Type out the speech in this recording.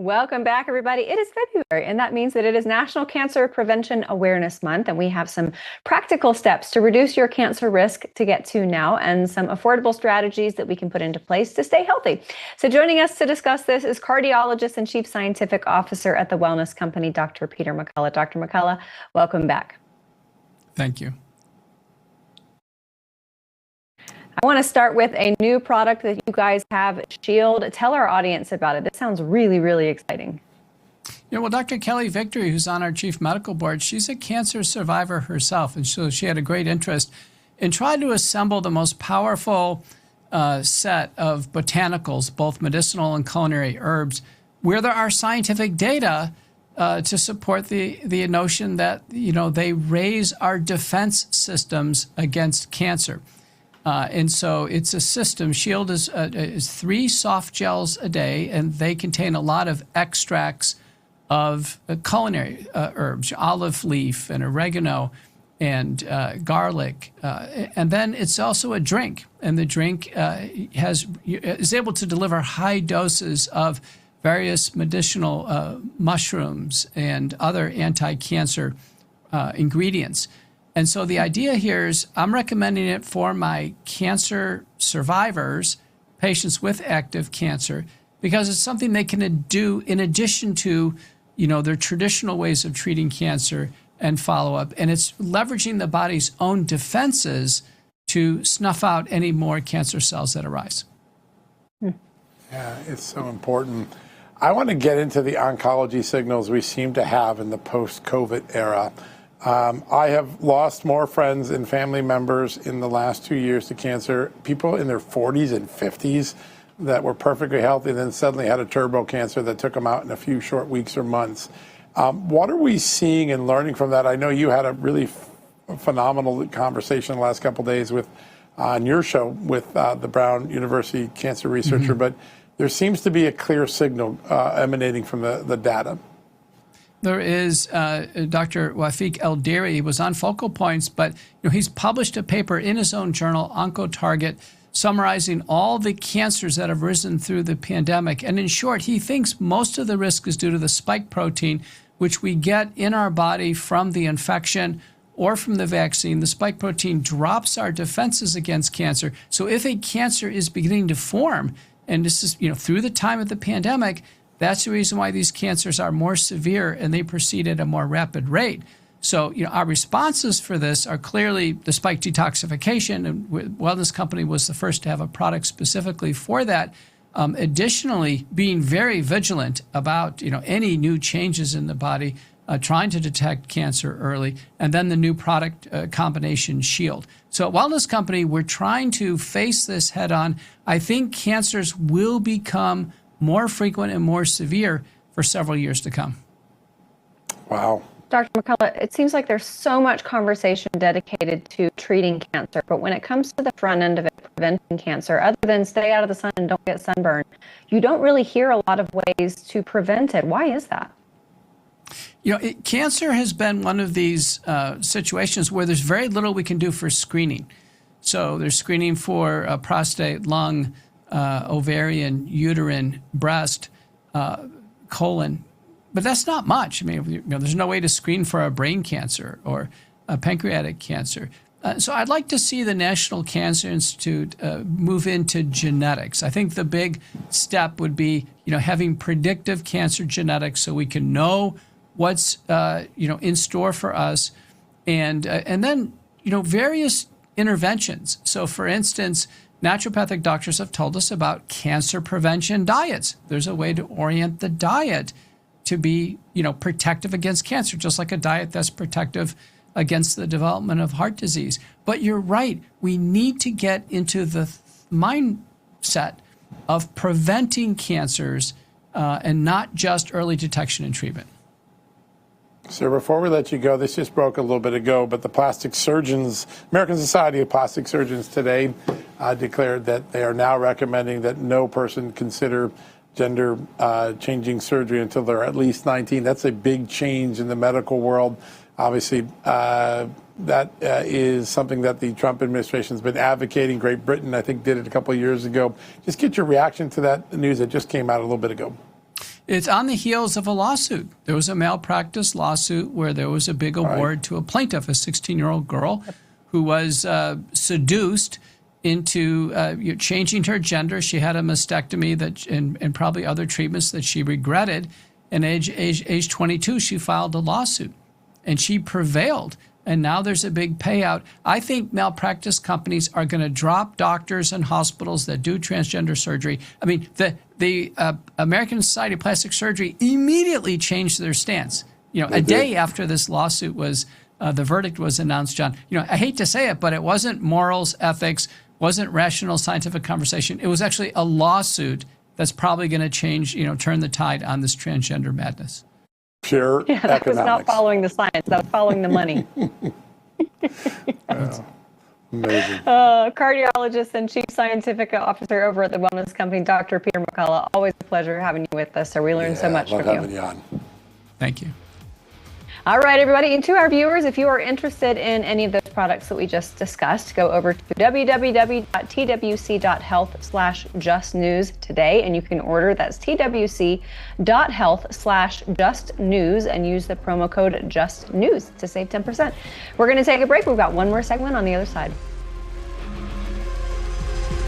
Welcome back, everybody. It is February, and that means that it is National Cancer Prevention Awareness Month, and we have some practical steps to reduce your cancer risk to get to now and some affordable strategies that we can put into place to stay healthy. So joining us to discuss this is cardiologist and chief scientific officer at the wellness company, Dr. Peter McCullough. Dr. McCullough, welcome back. Thank you. I want to start with a new product that you guys have, Shield. Tell our audience about it. This sounds really, really exciting. Yeah, well, Dr. Kelly Victory, who's on our chief medical board, she's a cancer survivor herself, and so she had a great interest in trying to assemble the most powerful set of botanicals, both medicinal and culinary herbs, where there are scientific data to support the notion that, they raise our defense systems against cancer. And so it's a system. Shield is 3 soft gels a day, and they contain a lot of extracts of culinary herbs, olive leaf and oregano and garlic. And then it's also a drink, and the drink is able to deliver high doses of various medicinal mushrooms and other anti-cancer ingredients. And so the idea here is I'm recommending it for my cancer survivors, patients with active cancer, because it's something they can do in addition to, their traditional ways of treating cancer and follow-up. And it's leveraging the body's own defenses to snuff out any more cancer cells that arise. Yeah, it's so important. I want to get into the oncology signals we seem to have in the post-COVID era. I have lost more friends and family members in the last 2 years to cancer, people in their 40s and 50s that were perfectly healthy, and then suddenly had a turbo cancer that took them out in a few short weeks or months. What are we seeing and learning from that? I know you had a really phenomenal conversation the last couple of days on your show with the Brown University cancer researcher, but there seems to be a clear signal emanating from the data. There is Dr. Wafiq El-Diri. He was on Focal Points, but he's published a paper in his own journal, OncoTarget, summarizing all the cancers that have risen through the pandemic. And in short, he thinks most of the risk is due to the spike protein, which we get in our body from the infection or from the vaccine. The spike protein drops our defenses against cancer. So if a cancer is beginning to form, and this is through the time of the pandemic, that's the reason why these cancers are more severe and they proceed at a more rapid rate. So, our responses for this are clearly the spike detoxification, and Wellness Company was the first to have a product specifically for that. Additionally, being very vigilant about, any new changes in the body, trying to detect cancer early, and then the new product combination Shield. So at Wellness Company, we're trying to face this head on. I think cancers will become more frequent and more severe for several years to come. Wow. Dr. McCullough, it seems like there's so much conversation dedicated to treating cancer, but when it comes to the front end of it, preventing cancer, other than stay out of the sun and don't get sunburned, you don't really hear a lot of ways to prevent it. Why is that? Cancer has been one of these situations where there's very little we can do for screening. So there's screening for prostate, lung, ovarian, uterine, breast, colon, but that's not much. I mean, there's no way to screen for a brain cancer or a pancreatic cancer. So I'd like to see the National Cancer Institute move into genetics. I think the big step would be, having predictive cancer genetics so we can know what's, in store for us, and then, various interventions. So, for instance, naturopathic doctors have told us about cancer prevention diets. There's a way to orient the diet to be, protective against cancer, just like a diet that's protective against the development of heart disease. But you're right, we need to get into the mindset of preventing cancers and not just early detection and treatment. So before we let you go, this just broke a little bit ago, but the plastic surgeons, American Society of Plastic Surgeons today declared that they are now recommending that no person consider gender changing surgery until they're at least 19. That's a big change in the medical world. Obviously, that is something that the Trump administration has been advocating. Great Britain, I think, did it a couple of years ago. Just get your reaction to that news that just came out a little bit ago. It's on the heels of a lawsuit. There was a malpractice lawsuit where there was a big award to a plaintiff, a 16-year-old girl who was seduced into changing her gender. She had a mastectomy and probably other treatments that she regretted. And age 22, she filed a lawsuit, and she prevailed. And now there's a big payout. I think malpractice companies are going to drop doctors and hospitals that do transgender surgery. I mean, the American Society of Plastic Surgery immediately changed their stance. A day after this lawsuit was, the verdict was announced, John. I hate to say it, but it wasn't morals, ethics, wasn't rational scientific conversation. It was actually a lawsuit that's probably going to change, turn the tide on this transgender madness. Pure that economics. was not following the science. That was following the money. Amazing. Cardiologist and Chief Scientific Officer over at the wellness company, Dr. Peter McCullough. Always a pleasure having you with us, sir. We learned so much from you. Love having you on. Thank you. All right, everybody. And to our viewers, if you are interested in any of those products that we just discussed, go over to www.twc.health/justnews today, and you can order. That's twc.health/justnews, and use the promo code JUSTNEWS to save 10%. We're going to take a break. We've got one more segment on the other side.